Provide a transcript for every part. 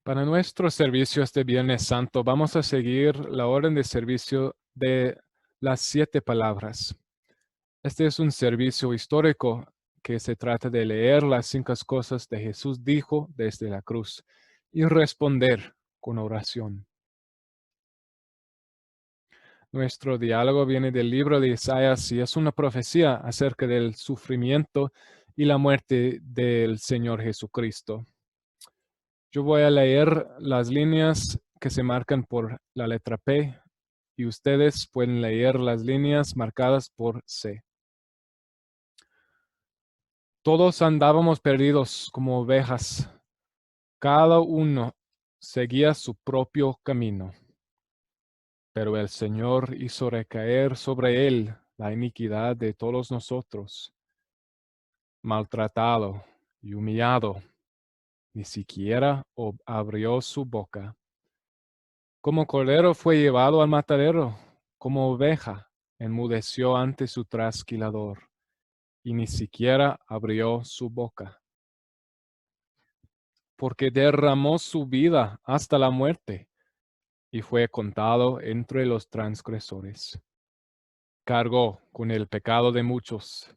Para nuestro servicio este Viernes Santo vamos a seguir la orden de servicio de las 7 palabras. Este es un servicio histórico que se trata de leer las 5 cosas que Jesús dijo desde la cruz y responder con oración. Nuestro diálogo viene del libro de Isaías y es una profecía acerca del sufrimiento y la muerte del Señor Jesucristo. Yo voy a leer las líneas que se marcan por la letra P y ustedes pueden leer las líneas marcadas por C. Todos andábamos perdidos como ovejas. Cada uno seguía su propio camino. Pero el Señor hizo recaer sobre él la iniquidad de todos nosotros. Maltratado y humillado, ni siquiera abrió su boca. Como cordero fue llevado al matadero, como oveja enmudeció ante su trasquilador, y ni siquiera abrió su boca. Porque derramó su vida hasta la muerte, y fue contado entre los transgresores. Cargó con el pecado de muchos,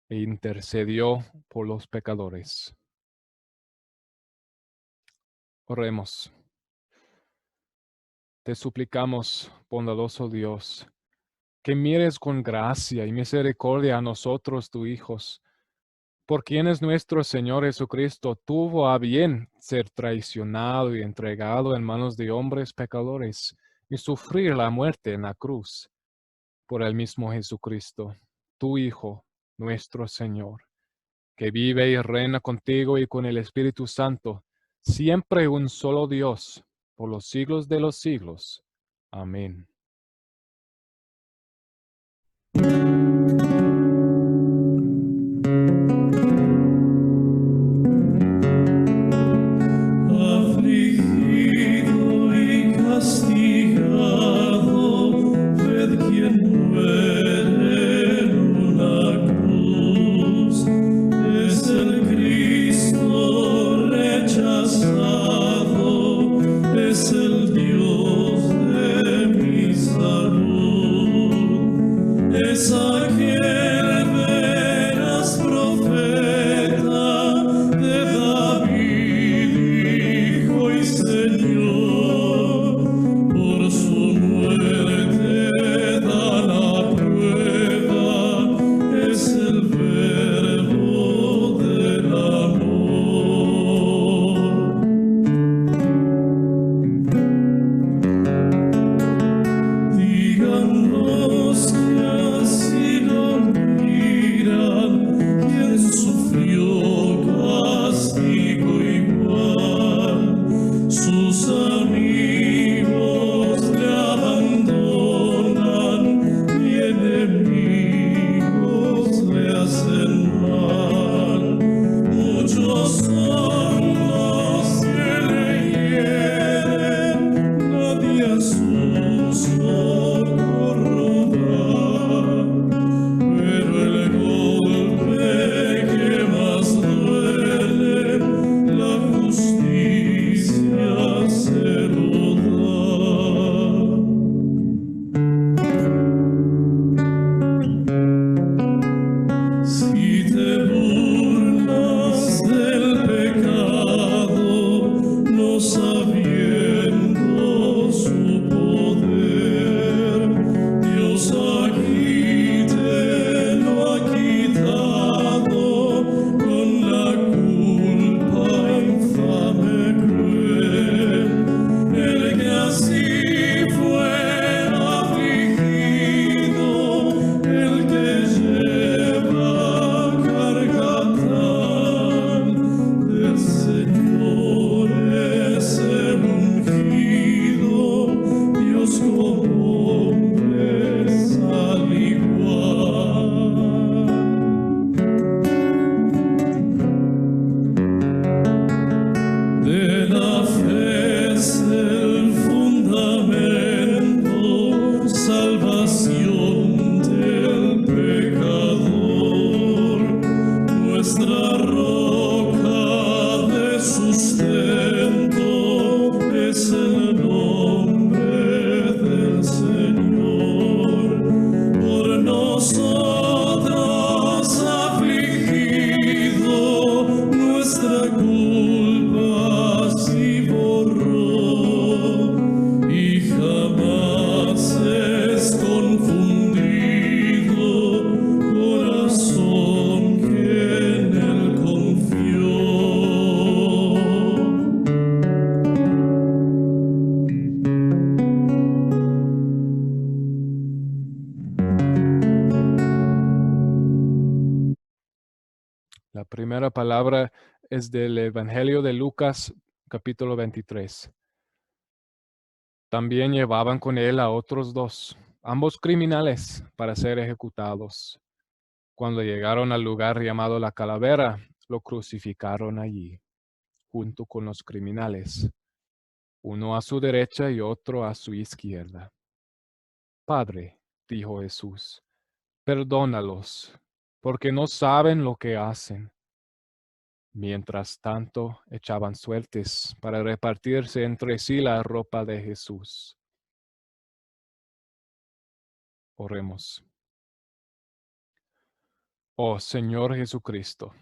e intercedió por los pecadores. Oremos. Te suplicamos, bondadoso Dios, que mires con gracia y misericordia a nosotros, tus hijos, por quienes nuestro Señor Jesucristo tuvo a bien ser traicionado y entregado en manos de hombres pecadores y sufrir la muerte en la cruz. Por el mismo Jesucristo, tu Hijo, nuestro Señor, que vive y reina contigo y con el Espíritu Santo, siempre un solo Dios, por los siglos de los siglos. Amén. Afligido y castigado, ved quien muere en una cruz. Es el Cristo rechazado, es el Dios de mi nuestra culpa sí borró y jamás es confundido corazón que en él confió. La primera palabra es del Evangelio de Lucas, capítulo 23. También llevaban con él a otros dos, ambos criminales, para ser ejecutados. Cuando llegaron al lugar llamado la Calavera, lo crucificaron allí, junto con los criminales, uno a su derecha y otro a su izquierda. Padre, dijo Jesús, perdónalos, porque no saben lo que hacen. Mientras tanto, echaban suertes para repartirse entre sí la ropa de Jesús. Oremos. Oh Señor Jesucristo,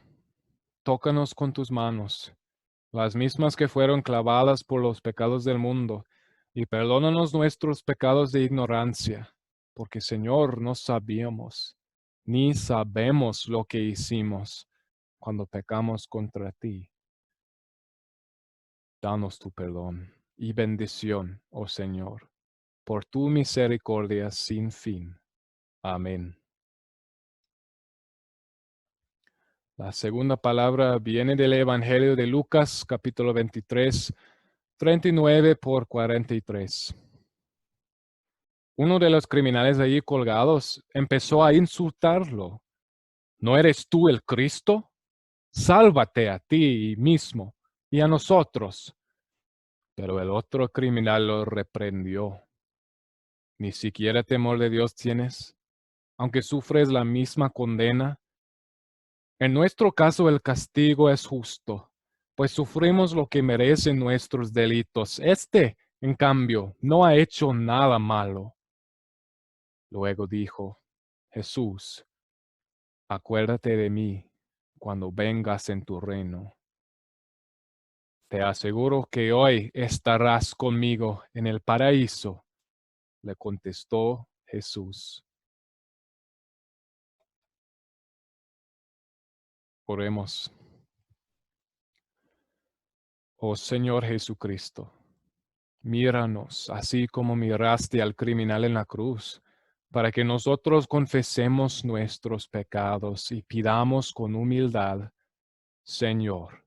tócanos con tus manos, las mismas que fueron clavadas por los pecados del mundo, y perdónanos nuestros pecados de ignorancia, porque Señor, no sabíamos, ni sabemos lo que hicimos cuando pecamos contra ti. Danos tu perdón y bendición, oh Señor, por tu misericordia sin fin. Amén. La segunda palabra viene del Evangelio de Lucas, capítulo 23, 39 por 43. Uno de los criminales allí colgados empezó a insultarlo. ¿No eres tú el Cristo? Sálvate a ti mismo y a nosotros. Pero el otro criminal lo reprendió. ¿Ni siquiera temor de Dios tienes, aunque sufres la misma condena? En nuestro caso el castigo es justo, pues sufrimos lo que merecen nuestros delitos. Este, en cambio, no ha hecho nada malo. Luego dijo, Jesús, acuérdate de mí cuando vengas en tu reino. Te aseguro que hoy estarás conmigo en el paraíso, le contestó Jesús. Oremos. Oh Señor Jesucristo, míranos así como miraste al criminal en la cruz, para que nosotros confesemos nuestros pecados y pidamos con humildad, Señor,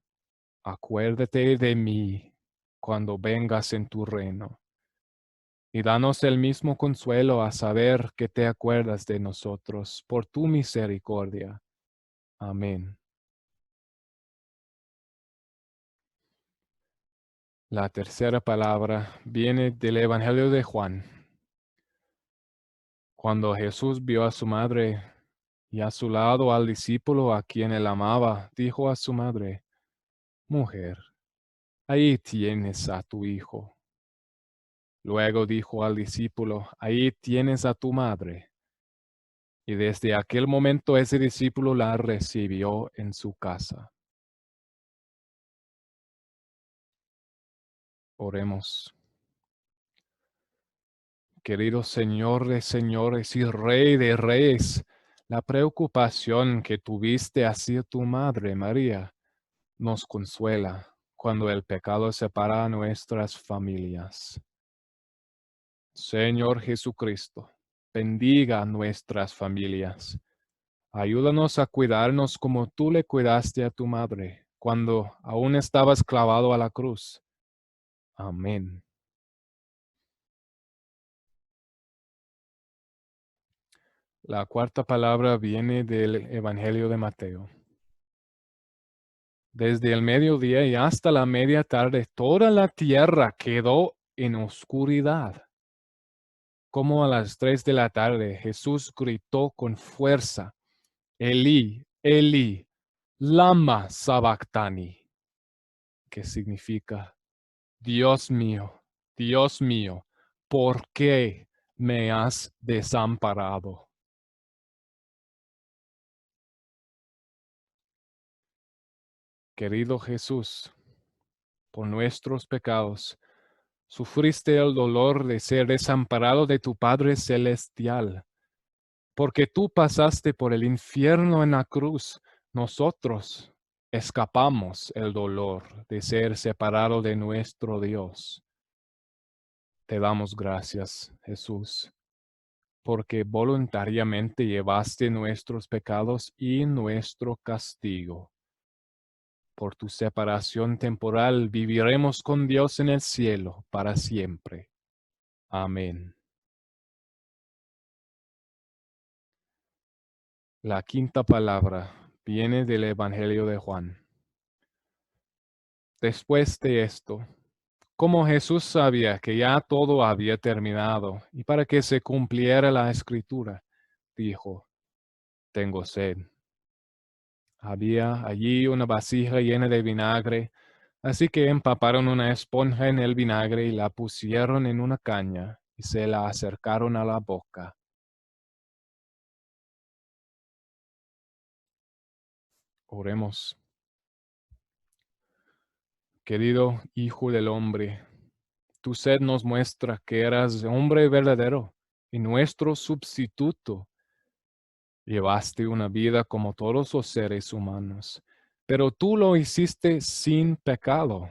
acuérdate de mí cuando vengas en tu reino. Y danos el mismo consuelo a saber que te acuerdas de nosotros por tu misericordia. Amén. La tercera palabra viene del Evangelio de Juan. Cuando Jesús vio a su madre y a su lado al discípulo a quien él amaba, dijo a su madre, Mujer, ahí tienes a tu hijo. Luego dijo al discípulo, ahí tienes a tu madre. Y desde aquel momento ese discípulo la recibió en su casa. Oremos. Querido Señor de señores y Rey de reyes, la preocupación que tuviste hacia tu madre María nos consuela cuando el pecado separa a nuestras familias. Señor Jesucristo, bendiga a nuestras familias. Ayúdanos a cuidarnos como tú le cuidaste a tu madre cuando aún estabas clavado a la cruz. Amén. La cuarta palabra viene del Evangelio de Mateo. Desde el mediodía y hasta la media tarde, toda la tierra quedó en oscuridad. Como a las 3 de la tarde, Jesús gritó con fuerza, Elí, Elí, lama sabactani, que significa, Dios mío, ¿por qué me has desamparado? Querido Jesús, por nuestros pecados, sufriste el dolor de ser desamparado de tu Padre Celestial. Porque tú pasaste por el infierno en la cruz, nosotros escapamos el dolor de ser separado de nuestro Dios. Te damos gracias, Jesús, porque voluntariamente llevaste nuestros pecados y nuestro castigo. Por tu separación temporal viviremos con Dios en el cielo para siempre. Amén. La quinta palabra viene del Evangelio de Juan. Después de esto, como Jesús sabía que ya todo había terminado y para que se cumpliera la escritura, dijo, tengo sed. Había allí una vasija llena de vinagre, así que empaparon una esponja en el vinagre y la pusieron en una caña y se la acercaron a la boca. Oremos. Querido Hijo del Hombre, tu sed nos muestra que eras hombre verdadero y nuestro sustituto. Llevaste una vida como todos los seres humanos, pero tú lo hiciste sin pecado.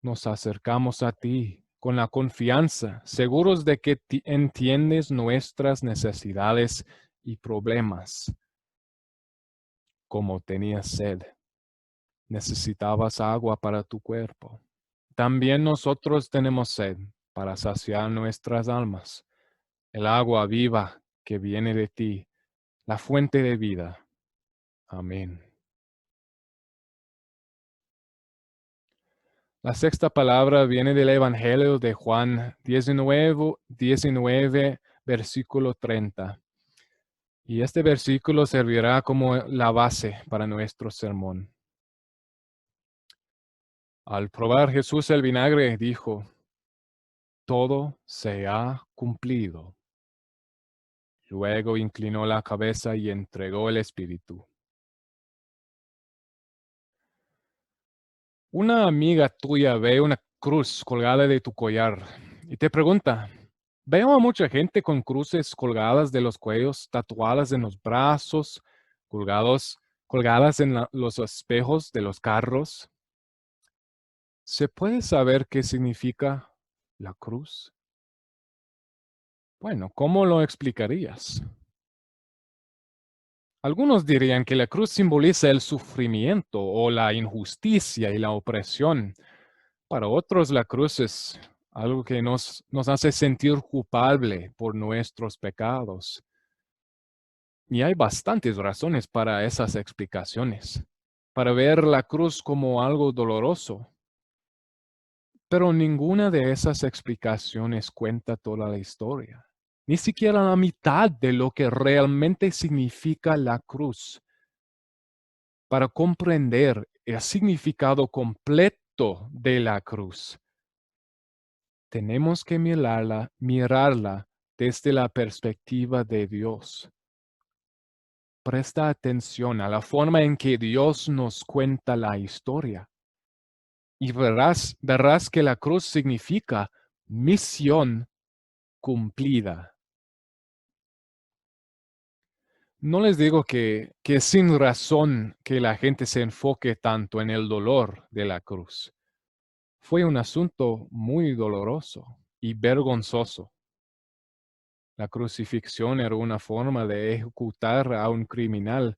Nos acercamos a ti con la confianza, seguros de que entiendes nuestras necesidades y problemas. Como tenías sed, necesitabas agua para tu cuerpo. También nosotros tenemos sed para saciar nuestras almas. El agua viva que viene de ti, la fuente de vida. Amén. La sexta palabra viene del Evangelio de Juan 19, versículo 30. Y este versículo servirá como la base para nuestro sermón. Al probar Jesús el vinagre, dijo, todo se ha cumplido. Luego inclinó la cabeza y entregó el espíritu. Una amiga tuya ve una cruz colgada de tu collar y te pregunta, veo a mucha gente con cruces colgadas de los cuellos, tatuadas en los brazos, colgadas en los espejos de los carros. ¿Se puede saber qué significa la cruz? Bueno, ¿cómo lo explicarías? Algunos dirían que la cruz simboliza el sufrimiento o la injusticia y la opresión. Para otros, la cruz es algo que nos hace sentir culpable por nuestros pecados. Y hay bastantes razones para esas explicaciones, para ver la cruz como algo doloroso. Pero ninguna de esas explicaciones cuenta toda la historia, ni siquiera la mitad de lo que realmente significa la cruz. Para comprender el significado completo de la cruz, tenemos que mirarla desde la perspectiva de Dios. Presta atención a la forma en que Dios nos cuenta la historia. Y verás que la cruz significa misión cumplida. No les digo que es sin razón que la gente se enfoque tanto en el dolor de la cruz. Fue un asunto muy doloroso y vergonzoso. La crucifixión era una forma de ejecutar a un criminal,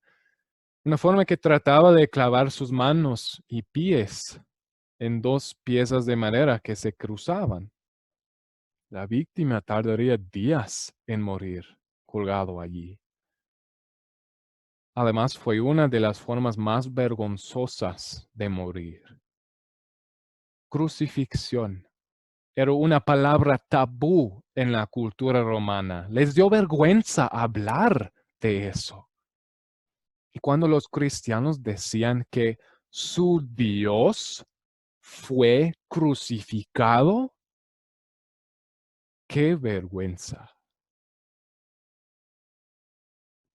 una forma que trataba de clavar sus manos y pies en dos piezas de madera que se cruzaban. La víctima tardaría días en morir colgado allí. Además, fue una de las formas más vergonzosas de morir. Crucifixión era una palabra tabú en la cultura romana. Les dio vergüenza hablar de eso. Y cuando los cristianos decían que su Dios fue crucificado, ¡qué vergüenza!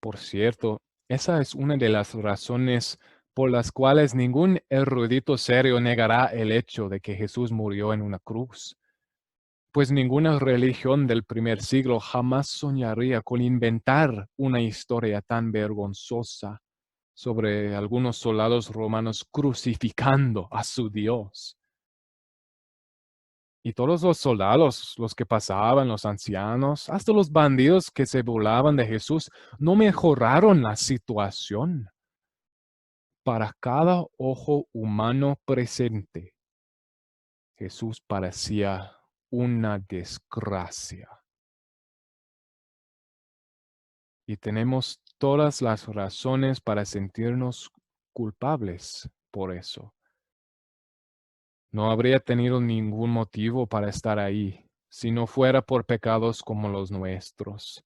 Por cierto, esa es una de las razones por las cuales ningún erudito serio negará el hecho de que Jesús murió en una cruz. Pues ninguna religión del primer siglo jamás soñaría con inventar una historia tan vergonzosa sobre algunos soldados romanos crucificando a su Dios. Y todos los soldados, los que pasaban, los ancianos, hasta los bandidos que se burlaban de Jesús, no mejoraron la situación. Para cada ojo humano presente, Jesús parecía una desgracia. Y tenemos todas las razones para sentirnos culpables por eso. No habría tenido ningún motivo para estar ahí si no fuera por pecados como los nuestros.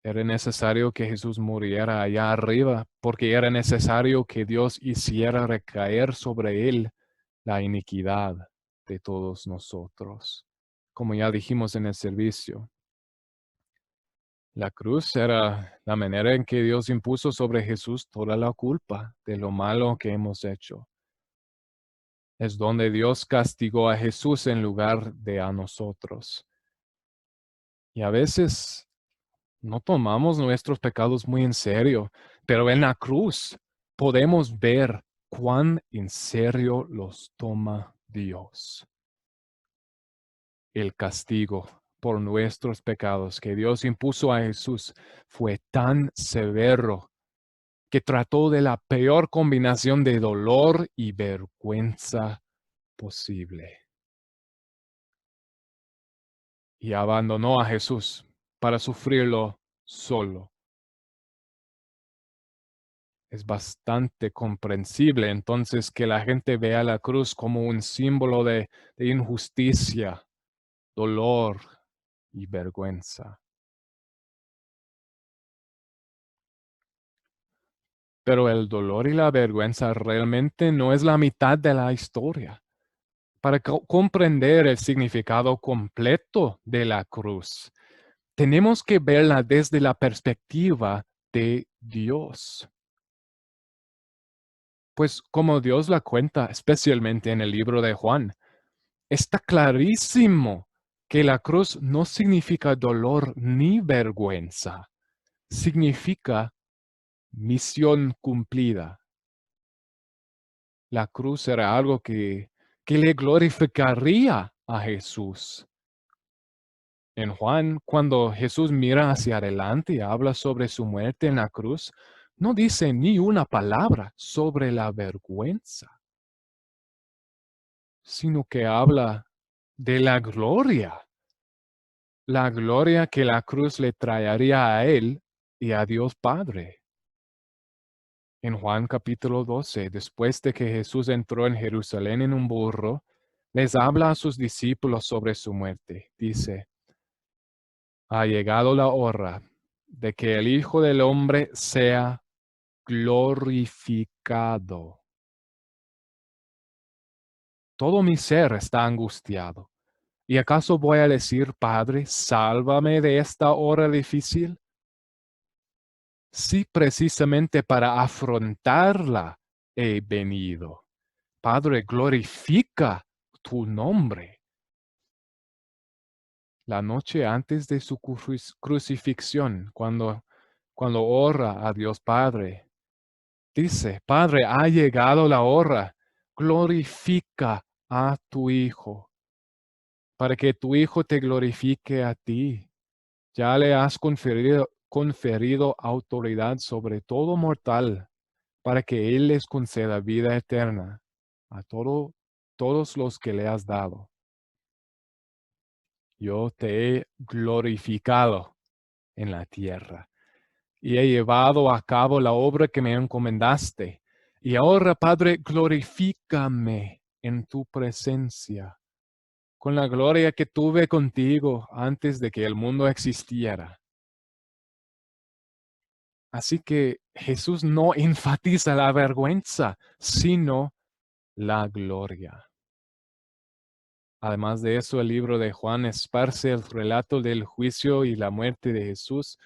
Era necesario que Jesús muriera allá arriba, porque era necesario que Dios hiciera recaer sobre él la iniquidad de todos nosotros. Como ya dijimos en el servicio, la cruz era la manera en que Dios impuso sobre Jesús toda la culpa de lo malo que hemos hecho. Es donde Dios castigó a Jesús en lugar de a nosotros. Y a veces no tomamos nuestros pecados muy en serio, pero en la cruz podemos ver cuán en serio los toma Dios. El castigo por nuestros pecados que Dios impuso a Jesús fue tan severo que trató de la peor combinación de dolor y vergüenza posible. Y abandonó a Jesús para sufrirlo solo. Es bastante comprensible entonces que la gente vea la cruz como un símbolo de injusticia, dolor y vergüenza. Pero el dolor y la vergüenza realmente no es la mitad de la historia. Para comprender el significado completo de la cruz, tenemos que verla desde la perspectiva de Dios. Pues como Dios la cuenta, especialmente en el libro de Juan, está clarísimo que la cruz no significa dolor ni vergüenza. Significa misión cumplida. La cruz era algo que le glorificaría a Jesús. En Juan, cuando Jesús mira hacia adelante y habla sobre su muerte en la cruz, no dice ni una palabra sobre la vergüenza, sino que habla de la gloria que la cruz le traería a él y a Dios Padre. En Juan capítulo 12, después de que Jesús entró en Jerusalén en un burro, les habla a sus discípulos sobre su muerte. Dice, ha llegado la hora de que el Hijo del Hombre sea glorificado. Todo mi ser está angustiado. ¿Y acaso voy a decir, Padre, sálvame de esta hora difícil? Sí, precisamente para afrontarla he venido. Padre, glorifica tu nombre. La noche antes de su crucifixión, cuando ora a Dios Padre, dice, Padre, ha llegado la hora, glorifica a tu Hijo, para que tu Hijo te glorifique a ti. Ya le has conferido autoridad sobre todo mortal, para que Él les conceda vida eterna a todos los que le has dado. Yo te he glorificado en la tierra y he llevado a cabo la obra que me encomendaste. Y ahora, Padre, glorifícame en tu presencia, con la gloria que tuve contigo antes de que el mundo existiera. Así que Jesús no enfatiza la vergüenza, sino la gloria. Además de eso, el libro de Juan esparce el relato del juicio y la muerte de Jesús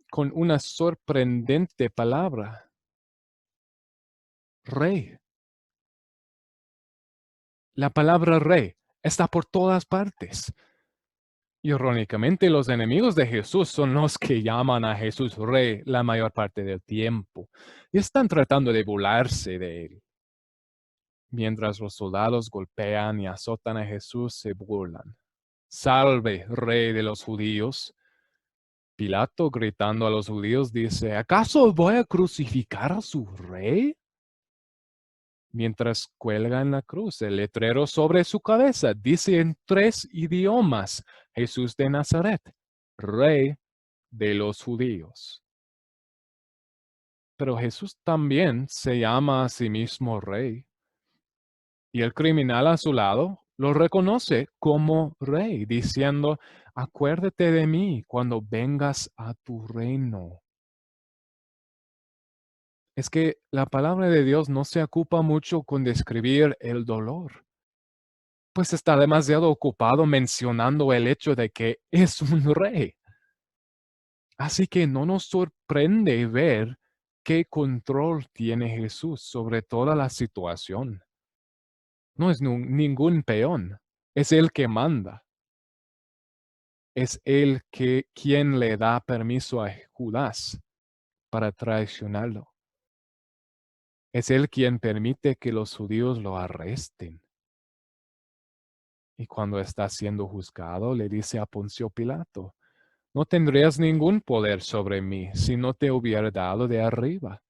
con una sorprendente palabra. rey. La palabra rey está por todas partes. Irónicamente, los enemigos de Jesús son los que llaman a Jesús rey la mayor parte del tiempo y están tratando de burlarse de él. Mientras los soldados golpean y azotan a Jesús, se burlan. Salve, rey de los judíos. Pilato, gritando a los judíos, dice, ¿acaso voy a crucificar a su rey? Mientras cuelga en la cruz, el letrero sobre su cabeza dice en 3 idiomas, Jesús de Nazaret, rey de los judíos. Pero Jesús también se llama a sí mismo rey. Y el criminal a su lado lo reconoce como rey, diciendo, acuérdate de mí cuando vengas a tu reino. Es que la palabra de Dios no se ocupa mucho con describir el dolor, pues está demasiado ocupado mencionando el hecho de que es un rey. Así que no nos sorprende ver qué control tiene Jesús sobre toda la situación. No es ningún peón, es Él que manda. Es Él quien le da permiso a Judas para traicionarlo. Es Él quien permite que los judíos lo arresten. Y cuando está siendo juzgado, le dice a Poncio Pilato, no tendrías ningún poder sobre mí si no te hubiera dado de arriba.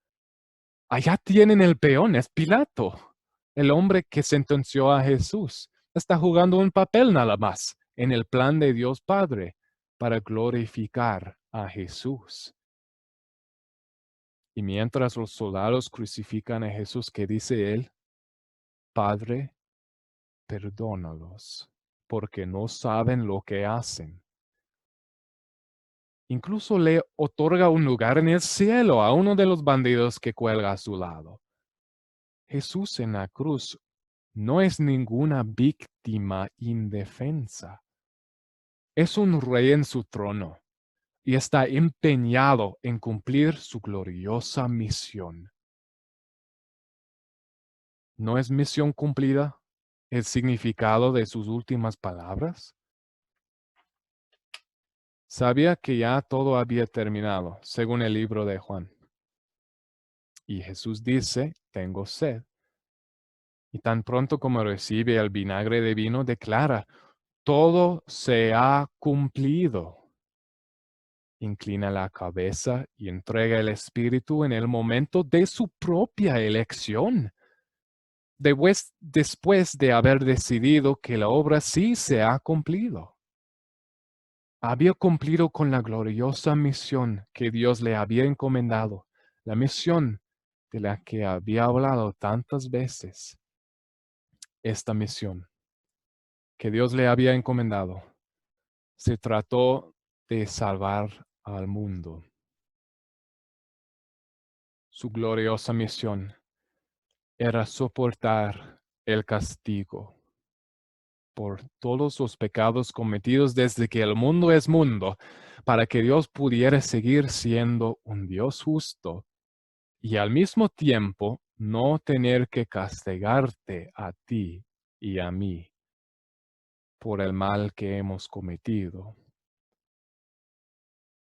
Allá tienen el peón, es Pilato, el hombre que sentenció a Jesús. Está jugando un papel nada más en el plan de Dios Padre para glorificar a Jesús. Y mientras los soldados crucifican a Jesús, ¿qué dice él? Padre, perdónalos, porque no saben lo que hacen. Incluso le otorga un lugar en el cielo a uno de los bandidos que cuelga a su lado. Jesús en la cruz no es ninguna víctima indefensa. Es un rey en su trono y está empeñado en cumplir su gloriosa misión. ¿No es misión cumplida el significado de sus últimas palabras? Sabía que ya todo había terminado, según el libro de Juan. Y Jesús dice, tengo sed. Y tan pronto como recibe el vinagre de vino, declara, todo se ha cumplido. Inclina la cabeza y entrega el Espíritu en el momento de su propia elección. Después de haber decidido que la obra sí se ha cumplido. Había cumplido con la gloriosa misión que Dios le había encomendado, la misión de la que había hablado tantas veces. Esta misión que Dios le había encomendado se trató de salvar al mundo. Su gloriosa misión era soportar el castigo por todos los pecados cometidos desde que el mundo es mundo, para que Dios pudiera seguir siendo un Dios justo y al mismo tiempo no tener que castigarte a ti y a mí por el mal que hemos cometido.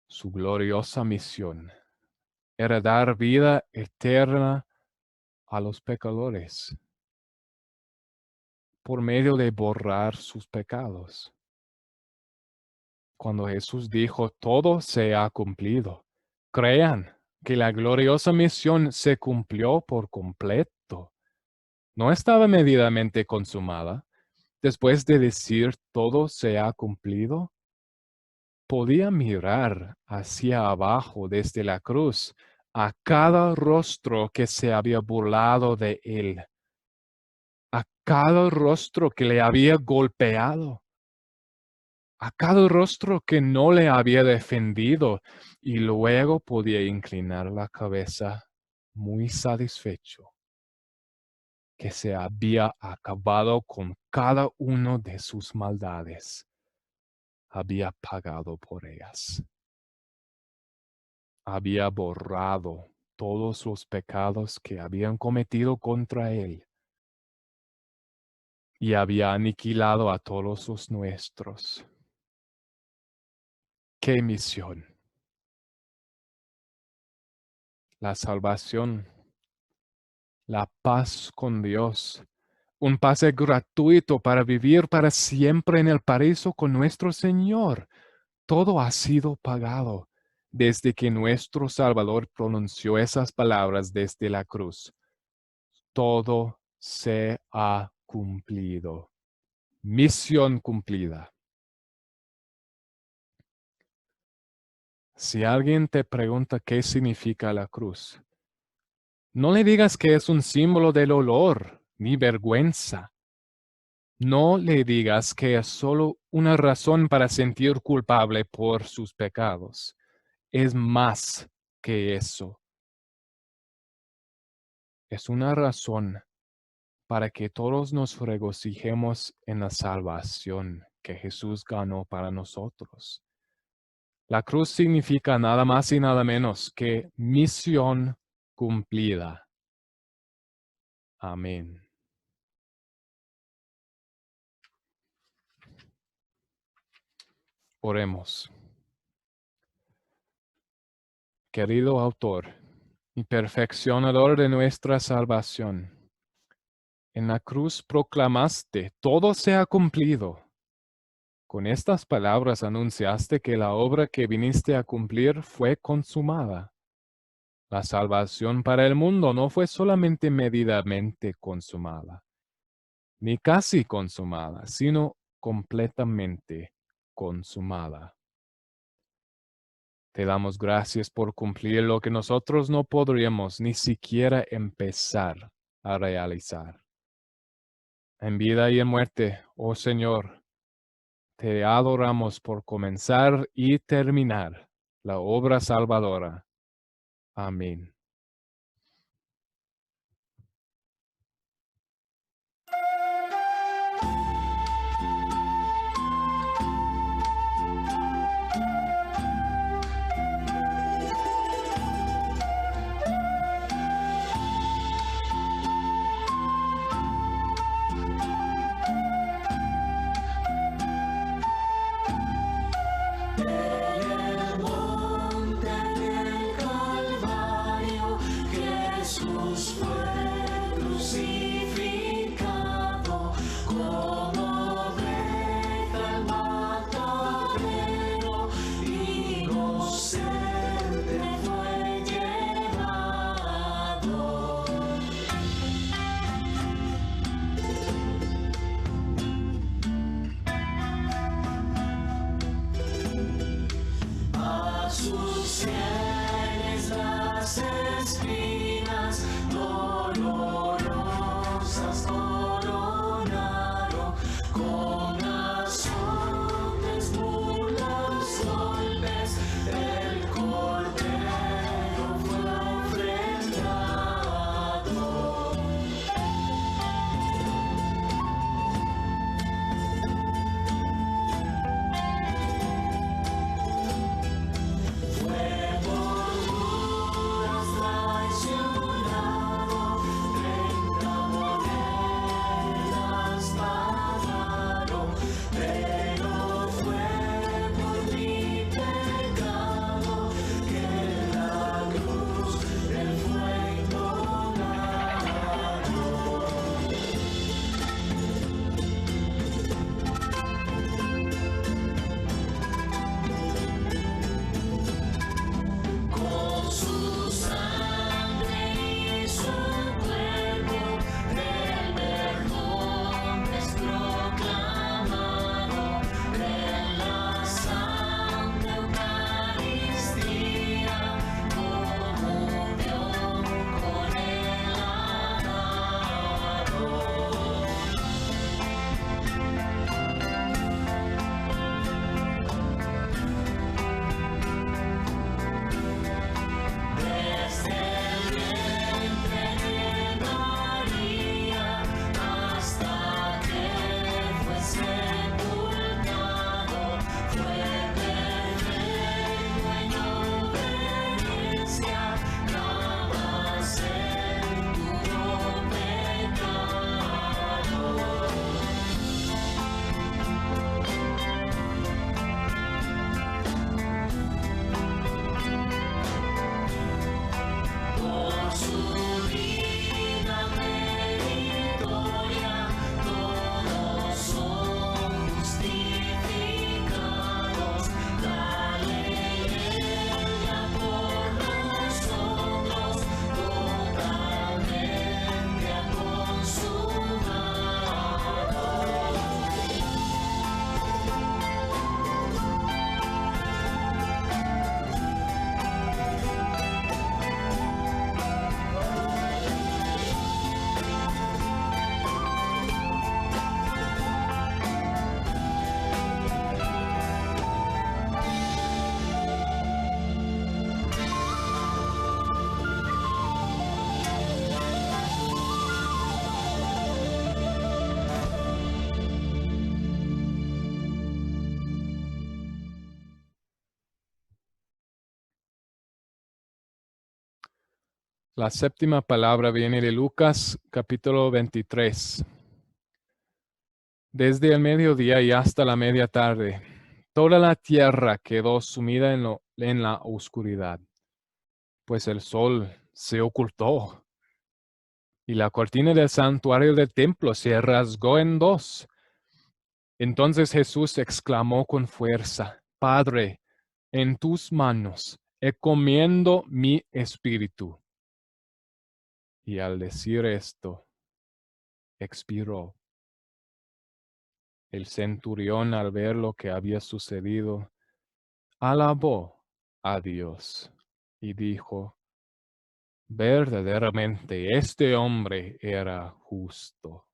Su gloriosa misión era dar vida eterna a los pecadores por medio de borrar sus pecados. Cuando Jesús dijo, todo se ha cumplido, crean que la gloriosa misión se cumplió por completo. No estaba medidamente consumada. Después de decir todo se ha cumplido, podía mirar hacia abajo desde la cruz a cada rostro que se había burlado de él, a cada rostro que le había golpeado, a cada rostro que no le había defendido, y luego podía inclinar la cabeza muy satisfecho que se había acabado con cada uno de sus maldades. Había pagado por ellas. Había borrado todos los pecados que habían cometido contra él y había aniquilado a todos los nuestros. ¡Qué misión! La salvación, la paz con Dios, un pase gratuito para vivir para siempre en el paraíso con nuestro Señor. Todo ha sido pagado desde que nuestro Salvador pronunció esas palabras desde la cruz. Todo se ha cumplido. Misión cumplida. Si alguien te pregunta qué significa la cruz, no le digas que es un símbolo del dolor ni vergüenza. No le digas que es solo una razón para sentir culpable por sus pecados. Es más que eso. Es una razón para que todos nos regocijemos en la salvación que Jesús ganó para nosotros. La cruz significa nada más y nada menos que misión cumplida. Amén. Oremos. Querido autor y perfeccionador de nuestra salvación, en la cruz proclamaste, todo se ha cumplido. Con estas palabras anunciaste que la obra que viniste a cumplir fue consumada. La salvación para el mundo no fue solamente medidamente consumada, ni casi consumada, sino completamente consumada. Te damos gracias por cumplir lo que nosotros no podríamos ni siquiera empezar a realizar. En vida y en muerte, oh Señor, te adoramos por comenzar y terminar la obra salvadora. Amén. En el monte del Calvario La séptima palabra viene de Lucas capítulo 23. Desde el mediodía y hasta la media tarde, toda la tierra quedó sumida en la oscuridad, pues el sol se ocultó y la cortina del santuario del templo se rasgó en dos. Entonces Jesús exclamó con fuerza: Padre, en tus manos encomiendo mi espíritu. Y al decir esto, expiró. El centurión, al ver lo que había sucedido, alabó a Dios y dijo: verdaderamente este hombre era justo.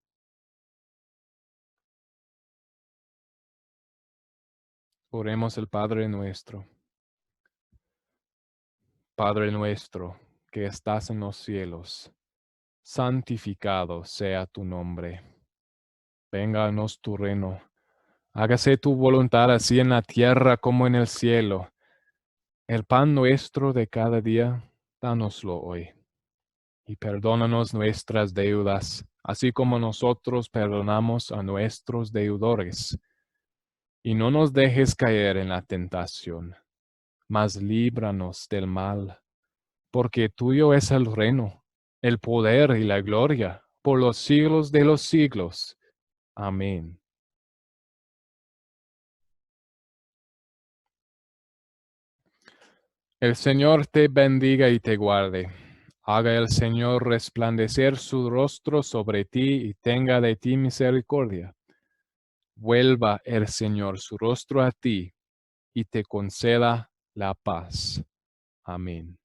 Oremos el Padre nuestro. Padre nuestro, que estás en los cielos, santificado sea tu nombre. Venga a nos tu reino. Hágase tu voluntad así en la tierra como en el cielo. El pan nuestro de cada día, dánoslo hoy. Y perdónanos nuestras deudas, así como nosotros perdonamos a nuestros deudores. Y no nos dejes caer en la tentación, mas líbranos del mal, porque tuyo es el reino, el poder y la gloria, por los siglos de los siglos. Amén. El Señor te bendiga y te guarde. Haga el Señor resplandecer su rostro sobre ti y tenga de ti misericordia. Vuelva el Señor su rostro a ti y te conceda la paz. Amén.